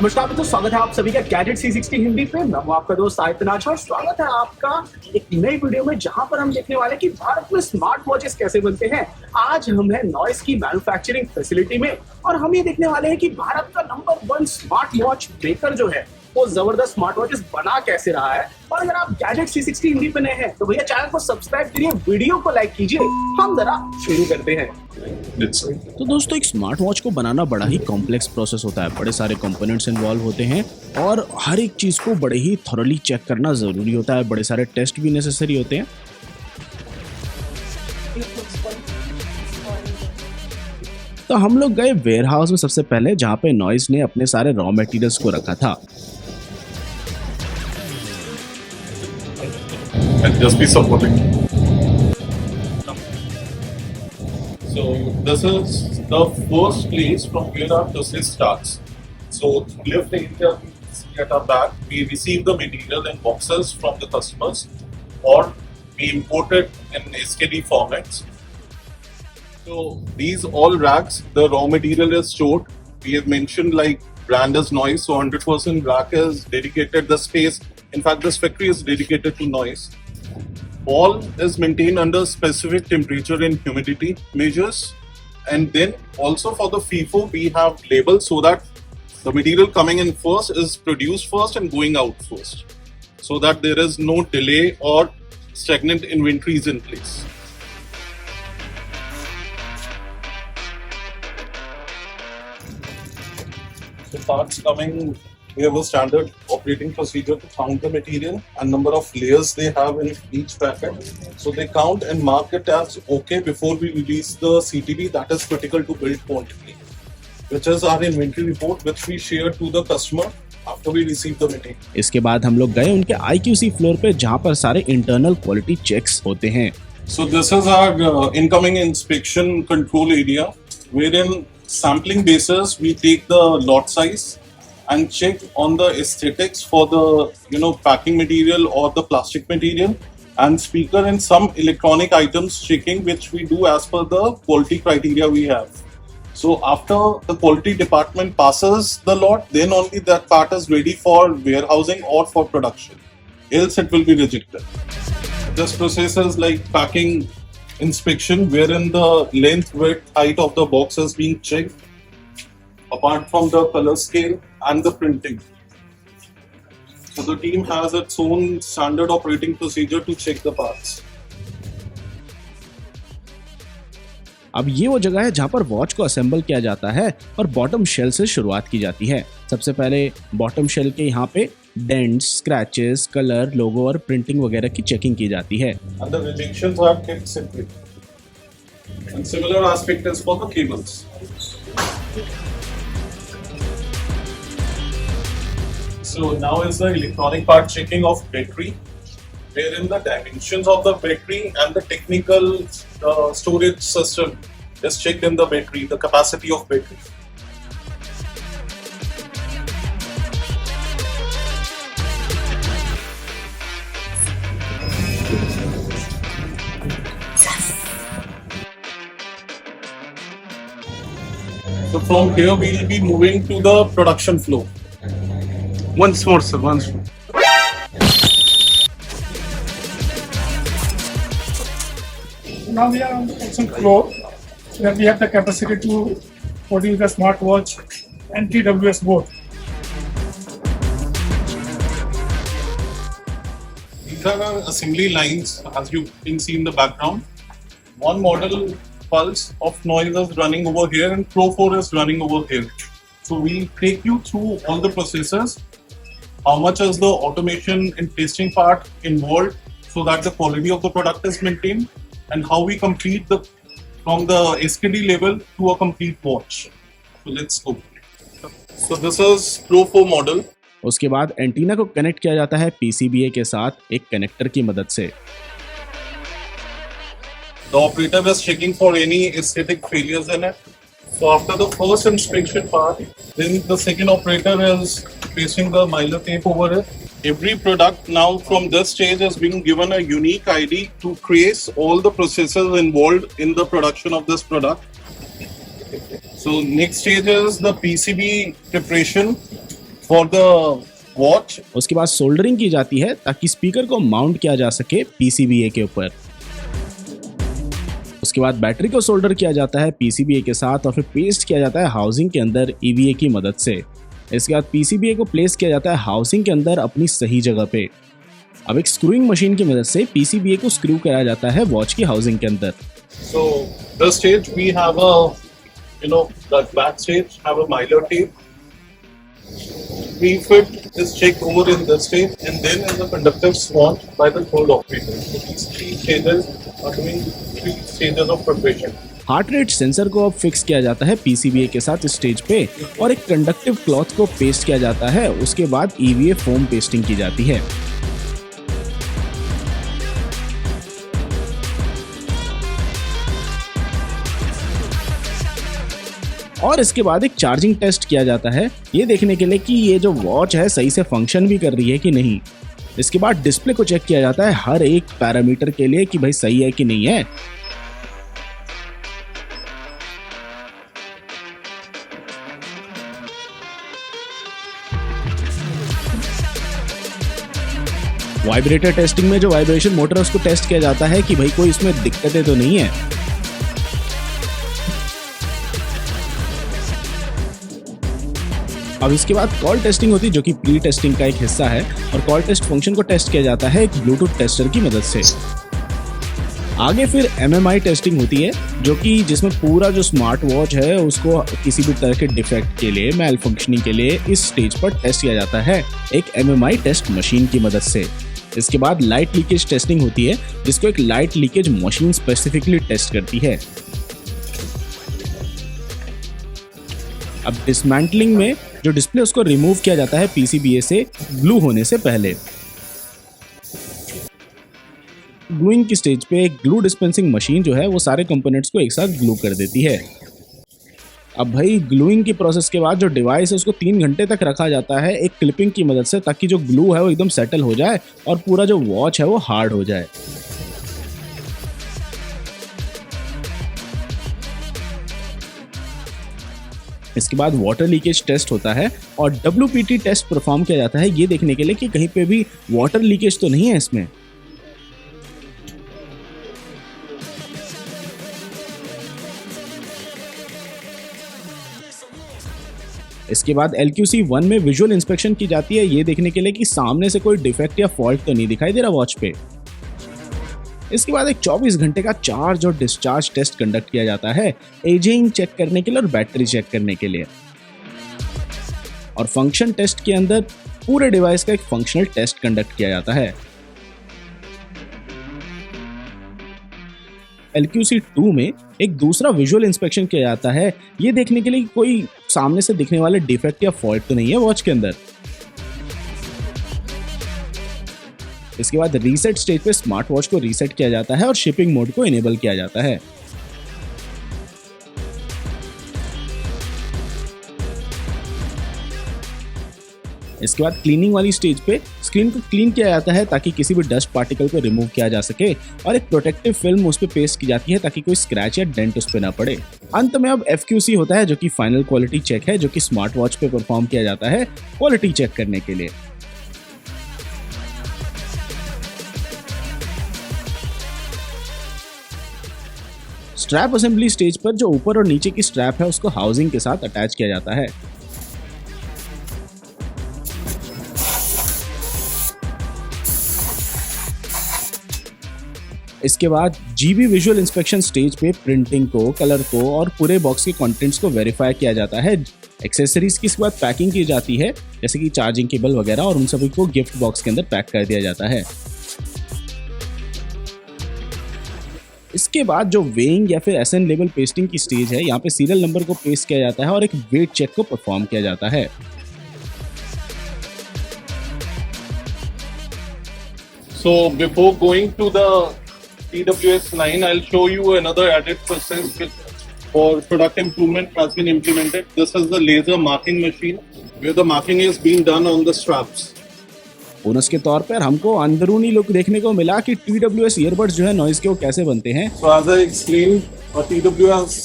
नमस्कार मित्रों, स्वागत है आप सभी का गैजेट 360 हिंदी पे। मैं हूं आपका दोस्त आयतन आचा और स्वागत है आपका एक नई वीडियो में, जहां पर हम देखने वाले हैं कि भारत में स्मार्ट वॉचेस कैसे बनते हैं। आज हम हैं नॉइस की मैन्युफैक्चरिंग फैसिलिटी में और हम ये देखने वाले हैं कि भारत का नंबर 1 स्मार्ट वॉच मेकर जो है वो जबरदस्त स्मार्ट वॉचेस बना कैसे रहा है। और अगर आप गैजेट 360 हिंदी पे नए हैं तो भैया चैनल को सब्सक्राइब करिए, वीडियो को लाइक कीजिए। हम जरा शुरू करते हैं। तो दोस्तों, एक स्मार्ट वॉच को बनाना बड़ा ही कॉम्प्लेक्स प्रोसेस होता है। बड़े सारे कंपोनेंट्स इन्वॉल्व होते हैं और हर एक चीज़ को बड़े ही थॉरली चेक करना ज़रूरी होता है। बड़े सारे टेस्ट भी नेसेसरी होते हैं। तो हम लोग गए वेयर हाउस में सबसे पहले, जहाँ पे नॉइस ने अपने सारे रॉ मटेरियल्स को रखा था। And just be supporting. So this is the first place from where our process starts. So left area we see at our back, we receive the material in boxes from the customers, or we import it in SKD formats. So these all racks, the raw material is stored. We have mentioned like brand is Noise, so 100% rack is dedicated. The space, in fact, this factory is dedicated to Noise. All is maintained under specific temperature and humidity measures, and then also for the FIFO we have labels so that the material coming in first is produced first and going out first, so that there is no delay or stagnant inventories in place. The parts coming, we have a standard operating procedure to count the material and number of layers they have in each packet. So they count and mark it as okay before we release the CTB, that is critical to build quantity, which is our inventory report which we share to the customer after we receive the material. इसके बाद हम लोग गए उनके IQC floor पे, जहाँ पर सारे इंटरनल क्वालिटी चेक्स होते हैं। So this is our incoming inspection control area, wherein sampling basis we take the lot size and check on the aesthetics for the packing material or the plastic material, and speaker and some electronic items checking, which we do as per the quality criteria we have. So after the quality department passes the lot, then only that part is ready for warehousing or for production, else it will be rejected. This process is like packing inspection, wherein the length, width, height of the box is being checked, apart from the color scale and the printing. So the team has its own standard operating procedure to check the parts. अब ये वो जगह है जहाँ पर watch को assemble किया जाता है और बॉटम शेल से शुरुआत की जाती है। सबसे पहले बॉटम शेल के यहाँ पे डेंट्स, स्क्रैचेस, कलर, लोगो और प्रिंटिंग वगैरह की चेकिंग की जाती है। And the rejections are kept separate. And similar aspect is for the cables. So now is the electronic part checking of battery, wherein the dimensions of the battery and the technical storage system is checked in the battery, the capacity of battery. So from here we will be moving to the production floor. Once more, sir. Once more. Now we are on the production floor where we have the capacity to produce the smartwatch and TWS both. These are our assembly lines, as you can see in the background. One model Pulse of Noise is running over here and Pro 4 is running over here. So we'll take you through all the processes, how much is the automation and testing part involved so that the quality of the product is maintained, and how we complete from the SKD level to a complete watch. So let's go. So this is Pro 4 model. उसके बाद antenna को connect किया जाता है PCBA के साथ एक connector की मदद से। The operator is checking for any aesthetic failures in it. So after the first inspection part, then the second operator is pasting the miler tape over it. Every product now from this stage is being given a unique ID to trace all the processes involved in the production of this product. So next stage is the PCB preparation. for the watch. उसके बाद soldering की जाती है ताकि speaker को mount किया जा सके पीसीबीए के ऊपर। उसके बाद बैटरी को सोल्डर किया जाता है पीसीबीए के साथ और फिर पेस्ट किया जाता है हाउसिंग के अंदर ईवीए की मदद से। इसके बाद पीसीबीए को प्लेस किया जाता है हाउसिंग के अंदर अपनी सही जगह पे। अब एक स्क्रूइंग मशीन की मदद से पीसीबीए को स्क्रू कराया जाता है वॉच की हाउसिंग के अंदर। So this stage we have a, the back stage have a miler tape. We fit this check over in this stage and then in the conductive swan by the third operator. So these 3 stages are doing 3 stages of preparation. Heart rate sensor को अब fix किया जाता है पीसीबीए के साथ stage पे और एक कंडक्टिव क्लॉथ को पेस्ट किया जाता है। उसके बाद ईवीए फोम पेस्टिंग की जाती है। और इसके बाद एक चार्जिंग टेस्ट किया जाता है ये देखने के लिए कि ये जो वॉच है सही से फंक्शन भी कर रही है कि नहीं। इसके बाद डिस्प्ले को चेक किया जाता है हर एक पैरामीटर के लिए कि भाई सही है कि नहीं है। वाइब्रेटर टेस्टिंग में जो वाइब्रेशन मोटर है उसको टेस्ट किया जाता है कि भाई कोई इसमें दिक्कतें तो नहीं है। अब इसके बाद कॉल टेस्टिंग होती है जो कि प्री टेस्टिंग का एक हिस्सा है और कॉल टेस्ट फंक्शन को टेस्ट किया जाता है एक ब्लूटूथ टेस्टर की मदद से। आगे फिर एमएमआई टेस्टिंग होती है जो कि जिसमें पूरा जो स्मार्ट वॉच है उसको किसी भी तरह के डिफेक्ट के लिए मैल फंक्शनिंग के लिए इस स्टेज पर टेस्ट किया जाता है एक एमएमआई टेस्ट मशीन की मदद से। इसके बाद लाइट लीकेज टेस्टिंग होती है जिसको एक light leakage machine specifically test करती है। अब डिसमेंटलिंग में जो डिस्प्ले उसको रिमूव किया जाता है पीसीबीए से ग्लू होने से पहले। ग्लूइंग की स्टेज पे एक ग्लू डिस्पेंसिंग मशीन जो है वो सारे कंपोनेंट्स को एक साथ ग्लू कर देती है। अब भाई ग्लूइंग की प्रोसेस के बाद जो डिवाइस है उसको 3 घंटे तक रखा जाता है एक क्लिपिंग की मदद से ताकि जो ग्लू है वो एकदम सेटल हो जाए और पूरा जो वॉच है वो हार्ड हो जाए। इसके बाद वाटर लीकेज टेस्ट होता है और WPT टेस्ट परफॉर्म किया जाता है ये देखने के लिए कि कहीं पे भी वाटर लीकेज तो नहीं है इसमें। इसके बाद LQC1 में विजुअल इंस्पेक्शन की जाती है ये देखने के लिए कि सामने से कोई डिफेक्ट या फॉल्ट तो नहीं दिखाई दे रहा वॉच पे। इसके बाद एक 24 घंटे का चार्ज और डिस्चार्ज टेस्ट कंडक्ट किया जाता है एजिंग चेक करने के लिए और बैटरी चेक करने के लिए। और फंक्शन टेस्ट के अंदर पूरे डिवाइस का एक फंक्शनल टेस्ट कंडक्ट किया जाता है। LQC2 में एक दूसरा विजुअल इंस्पेक्शन किया जाता है ये देखने के लिए कि कोई सामने से दिखने वाले डिफेक्ट या फॉल्ट तो नहीं है वॉच के अंदर। इसके बाद रीसेट स्टेज पे स्मार्ट वॉच को रीसेट किया जाता है और शिपिंग मोड को इनेबल किया जाता है। इसके बाद क्लीनिंग वाली स्टेज पे स्क्रीन को क्लीन किया जाता है ताकि किसी भी डस्ट पार्टिकल को रिमूव किया जा सके और एक प्रोटेक्टिव फिल्म उस पर पेस्ट की जाती है ताकि कोई स्क्रैच या डेंट उस पर ना पड़े। अंत में अब FQC होता है जो कि फाइनल क्वालिटी चेक है जो कि स्मार्ट वॉच पे परफॉर्म किया जाता है क्वालिटी चेक करने के लिए। स्ट्रैप असेंबली स्टेज पर जो ऊपर और नीचे की स्ट्रैप है उसको हाउसिंग के साथ अटैच किया जाता है। इसके बाद जीबी विजुअल इंस्पेक्शन स्टेज पे प्रिंटिंग को, कलर को और पूरे बॉक्स के कंटेंट्स को वेरीफाई किया जाता है। एक्सेसरीज की इसके बाद पैकिंग की जाती है जैसे कि चार्जिंग केबल वगैरह और उन सभी को गिफ्ट बॉक्स के अंदर पैक कर दिया जाता है। इसके बाद जो वेइंग या फिर SN लेवल पेस्टिंग की स्टेज है यहाँ पे सीरियल नंबर को पेस्ट किया जाता है और एक वेट चेक को परफॉर्म किया जाता है। So before going to the TWS line, I'll show you another added process which for product improvement has been implemented. This is the laser marking machine where the marking is being done on the straps. Bonus के तौर पर हमको अंदरूनी look देखने को मिला कि TWS earbuds जो है नॉइज के वो कैसे बनते हैं। So as I explained, a TWS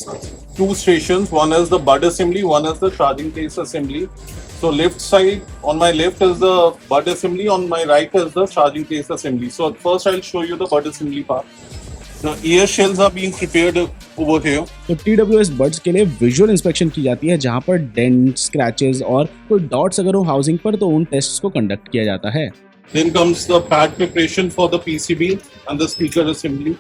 two stations. One is the bud assembly, one is the charging case assembly. So left side, on my left is the bud assembly, on my right is the charging case assembly. So first I'll show you the bud assembly part. The air shells are being prepared over here. तो TWS buds के लिए visual inspection की जाती है, जहां पर dent, scratches और कोई डॉट्स अगर हो हाउसिंग पर तो उन टेस्ट्स को कंडक्ट किया जाता है। Then comes the pad preparation for the PCB and the speaker assembly.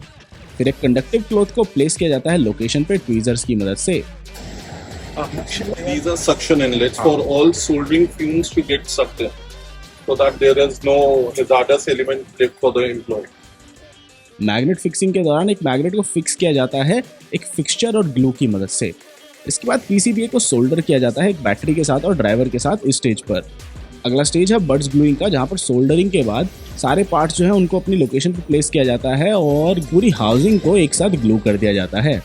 फिर एक कंडक्टिव क्लॉथ को प्लेस किया जाता है लोकेशन पे ट्वीजर्स की मदद से। These are suction inlets for all soldering fumes to get sucked in, so that there is no hazardous element left for the employee. Magnet fixing के दौरान एक मैग्नेट को फिक्स किया जाता है एक फिक्सचर और ग्लू की मदद से। इसके बाद पीसीबीए को सोल्डर किया जाता है एक बैटरी के साथ और ड्राइवर के साथ इस स्टेज पर। अगला स्टेज है बड्स ग्लूइंग का, जहां पर सोल्डरिंग के बाद सारे पार्ट्स जो हैं उनको अपनी लोकेशन पर प्लेस किया जाता है और पूरी हाउसिंग को एक साथ ग्लू कर दिया जाता है।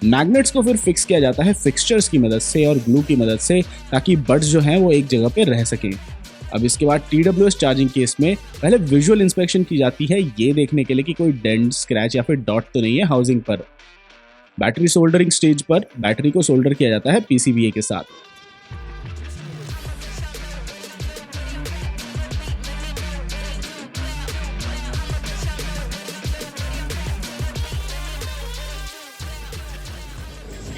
मैग्नेट्स को फिर फिक्स किया जाता है फिक्सचर्स की मदद से और ग्लू की मदद से, ताकि बड्स जो हैं वो एक जगह पे रह सकें। अब इसके बाद TWS चार्जिंग केस में पहले विजुअल इंस्पेक्शन की जाती है, ये देखने के लिए कि कोई डेंट, स्क्रैच या फिर डॉट तो नहीं है हाउसिंग पर। बैटरी सोल्डरिंग स्टेज पर बैटरी को सोल्डर किया जाता है PCBA के साथ।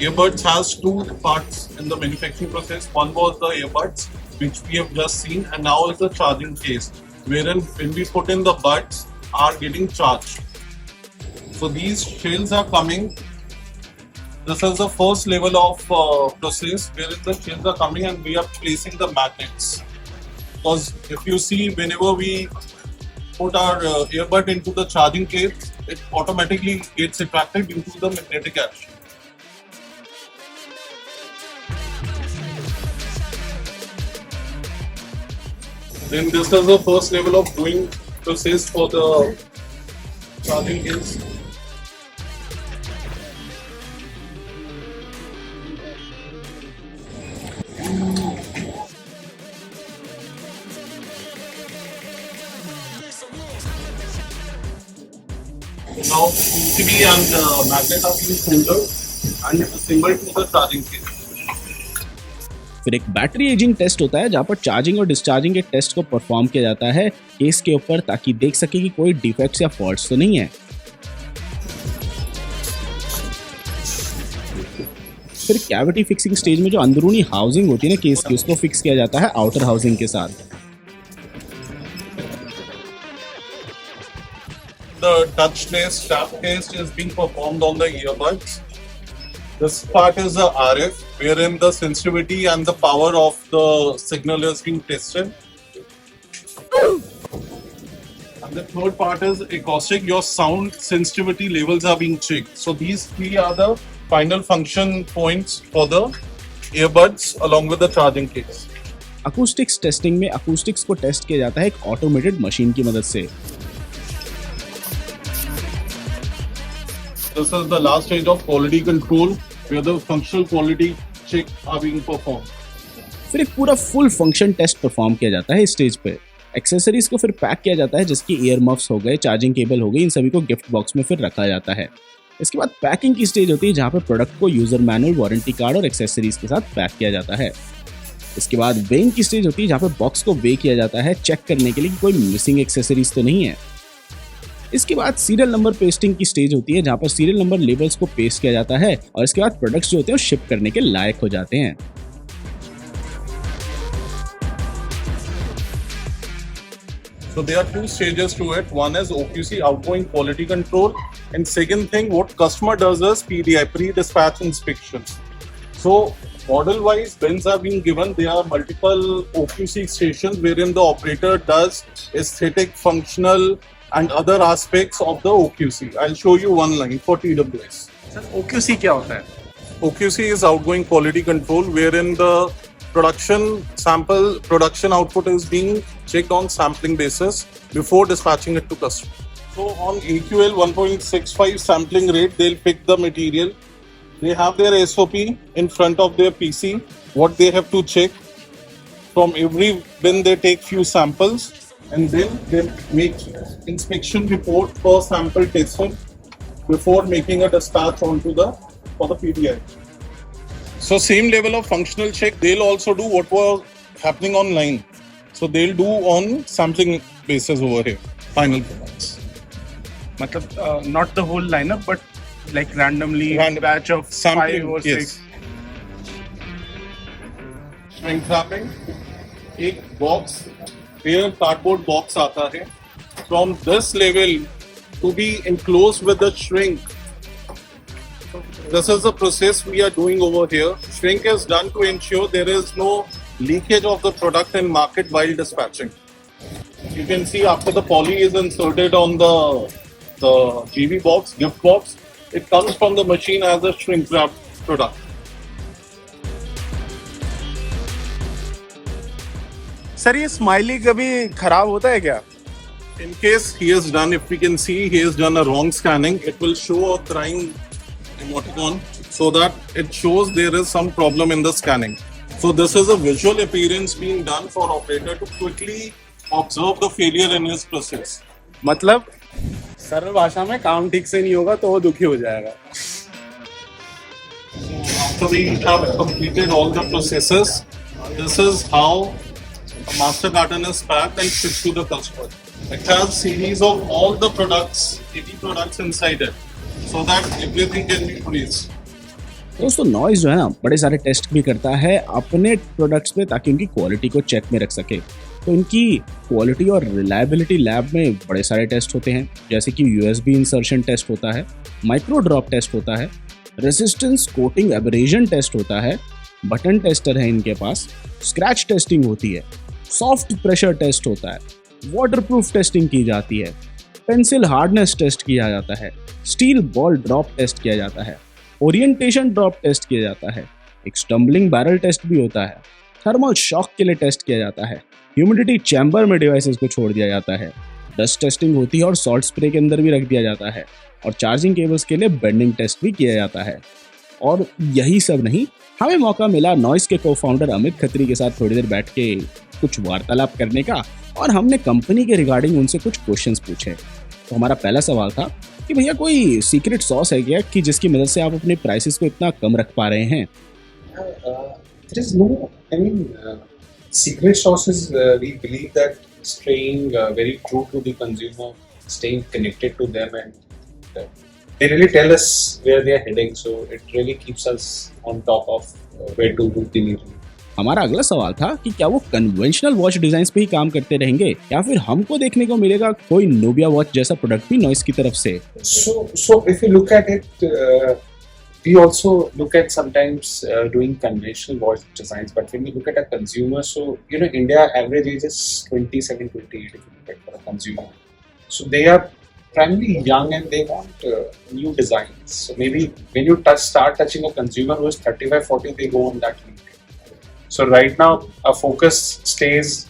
Earbuds has two parts in the manufacturing process. One was the earbuds, which we have just seen, and now is the charging case, wherein when we put in the buds are getting charged. So these shells are coming. This is the first level of process, wherein the shells are coming and we are placing the magnets. Because if you see, whenever we put our earbud into the charging case, it automatically gets attracted due to the magnetic action. Then this is the first level of doing process for the charging case. Now PCB and magnet are being soldered and assembled to the charging case. फिर एक battery ageing test होता है, जहां पर charging और discharging के test को perform किया जाता है केस के ऊपर, ताकि देख सके कि कोई डिफेक्ट्स या फॉल्ट्स तो नहीं है। फिर कैविटी फिक्सिंग स्टेज में जो अंदरूनी हाउसिंग होती है ना केस की, उसको फिक्स किया जाता है आउटर हाउसिंग के साथ। The touchless tap test is being performed on the earbuds. This part is the RF, wherein the sensitivity and the power of the signal is being tested. And the third part is acoustic. Your sound sensitivity levels are being checked. So these three are the final function points for the earbuds along with the charging case. Acoustics testing में acoustics को test किया जाता है एक automated machine की मदद से। This is the last stage of quality control, where the functional quality check are being performed. फिर एक पूरा फुल फंक्शन टेस्ट परफॉर्म किया जाता है इस स्टेज पे। एक्सेसरीज को फिर पैक किया जाता है, जिसकी ईयर मफ्स हो गए, चार्जिंग केबल हो गई, इन सभी को गिफ्ट बॉक्स में फिर रखा जाता है। इसके बाद पैकिंग की स्टेज होती है, जहाँ पे प्रोडक्ट को यूजर मैनुअल, वारंटी कार्ड और एक्सेसरीज के साथ पैक किया जाता है। इसके बाद वेइंग की स्टेज होती है, जहाँ पे बॉक्स को वे किया जाता है चेक करने के लिए कि कोई मिसिंग एक्सेसरीज तो नहीं है। इसके बाद सीरियल नंबर पेस्टिंग की स्टेज होती है, जहाँ पर सीरियल नंबर लेबल्स को पेस्ट किया जाता है और इसके बाद प्रोडक्ट्स जो होते हैं वो शिप करने के लायक हो जाते हैं। So there are two stages to it. One is OQC, outgoing quality control, and second thing, what customer does is PDI, pre-dispatch inspection. So model-wise, bins are being given. There are multiple OQC stations wherein the operator does aesthetic, functional, and other aspects of the OQC. I'll show you one line for TWS. Sir OQC क्या होता है? OQC is outgoing quality control, wherein the production output is being checked on sampling basis before dispatching it to customer. So on AQL 1.65 sampling rate, they'll pick the material. They have their SOP in front of their PC, what they have to check. From every bin they take few samples and then they make inspection report per sample tested before making a dispatch onto the for the PDI. So same level of functional check, they'll also do what was happening online. So they'll do on sampling basis over here, final products. मतलब not the whole lineup, but like randomly Random. batch of Sampling, 5 or yes. 6. Shrink wrapping, एक box, real cardboard box आता है. From this level to be enclosed with the shrink. This is the process we are doing over here. Shrink is done to ensure there is no leakage of the product in market while dispatching. You can see after the poly is inserted on the GV box, gift box, it comes from the machine as a shrink wrapped product. Sir ये smiley कभी खराब होता है क्या? In case he has done, if we can see he has done a wrong scanning, it will show a crying emoticon so that it shows there is some problem in the scanning. So this is a visual appearance being done for operator to quickly observe the failure in his process. मतलब सरल भाषा में काम ठीक से नहीं होगा तो वो दुखी हो जाएगा. After we have completed all the processes, this is how a master carton is packed and shipped to the customer. It has series of all the products, 80 products inside it, so that everything can be traced. दोस्तों noise जो है ना बड़े सारे test भी करता है अपने प्रोडक्ट्स पे ताकि उनकी क्वालिटी को चेक में रख सके. तो इनकी क्वालिटी और रिलायबिलिटी लैब में बड़े सारे टेस्ट होते हैं, जैसे कि USB इंसर्शन टेस्ट होता है, माइक्रो ड्रॉप टेस्ट होता है, रेजिस्टेंस कोटिंग एब्रेजन टेस्ट होता है, बटन टेस्टर है इनके पास, स्क्रैच टेस्टिंग होती है, सॉफ्ट प्रेशर टेस्ट होता है, वाटरप्रूफ टेस्टिंग की जाती है, पेंसिल हार्डनेस टेस्ट किया जाता है, स्टील बॉल ड्रॉप टेस्ट किया जाता है, ओरिएंटेशन ड्रॉप टेस्ट किया जाता है, एक स्टम्बलिंग बैरल टेस्ट भी होता है, थर्मल शॉक के लिए टेस्ट किया जाता है, ह्यूमिडिटी चैम्बर में डिवाइसेस को छोड़ दिया जाता है, डस्ट टेस्टिंग होती है और सॉल्ट स्प्रे के अंदर भी रख दिया जाता है, और चार्जिंग केबल्स के लिए बेंडिंग टेस्ट भी किया जाता है. और यही सब नहीं, हमें मौका मिला नॉइस के को फाउंडर अमित खत्री के साथ थोड़ी देर बैठ के कुछ वार्तालाप करने का, और हमने कंपनी के रिगार्डिंग उनसे कुछ क्वेश्चंस पूछे. तो हमारा पहला सवाल था कि भैया कोई सीक्रेट सॉस है क्या कि जिसकी मदद से आप अपने प्राइसेस को इतना कम रख पा रहे हैं? There is no, I mean, secret sauces. We believe that staying very true to the consumer, staying connected to them, and they really tell us where they are heading. So it really keeps us on top of where to do delivery. हमारा अगला सवाल था कि क्या वो conventional watch designs पे ही काम करते रहेंगे या फिर हमको देखने को मिलेगा कोई नोबिया वॉच जैसा प्रोडक्ट भी नॉइस की तरफ से? So if you look at it, we also look at sometimes doing conventional watch designs, but when you look at a consumer, so you know India average age is 27, 28 if you look at for a consumer. So they are primarily young and they want new designs. So maybe when you start touching a consumer who is 35, 40, they go on that lead. So right now our focus stays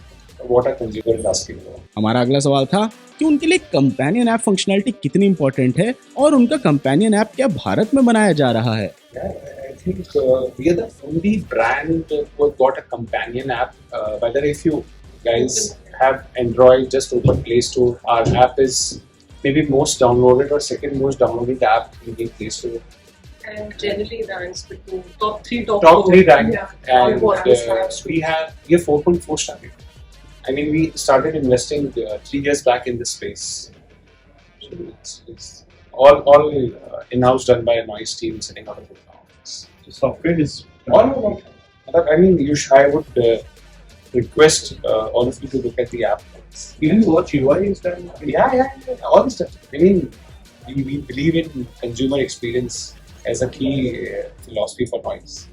what a consumer is asking for. हमारा अगला सवाल था कि उनके लिए companion app functionality कितनी important है और उनका कंपेनियन ऐप क्या भारत में बनाया जा रहा है? I think we are the only brand who got a companion app. Whether if you guys have Android, just open Play Store. Our app is maybe most downloaded or second most downloaded app in the Play Store. And generally ranks between top 3, top 3 rank. Yeah. And All apps we have 4.4 star rating. I mean, we started investing 3 years back in this space. So it's all in-house done by a noise team sitting out of the office. The software is All. I mean, I would request all of you to look at the app. even watch UI is done. Yeah, all this stuff. I mean, we believe in consumer experience as a key philosophy for noise.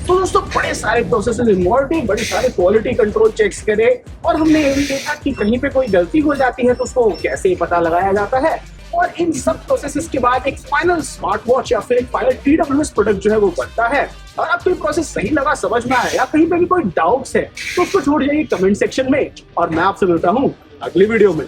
तो दोस्तों बड़े सारे processes involve थे, बड़े सारे quality control checks करे और हमने ये भी देखा कि कहीं पे कोई गलती हो जाती है तो उसको कैसे पता लगाया जाता है. और इन सब प्रोसेसेस के बाद एक फाइनल स्मार्ट वॉच या फिर एक फाइनल TWS प्रोडक्ट जो है वो बनता है. और आपको ये प्रोसेस सही लगा, समझ में आया या कहीं पे भी कोई डाउट्स है तो उसको छोड़ जाइए कमेंट सेक्शन में और मैं आपसे मिलता हूँ अगली वीडियो में.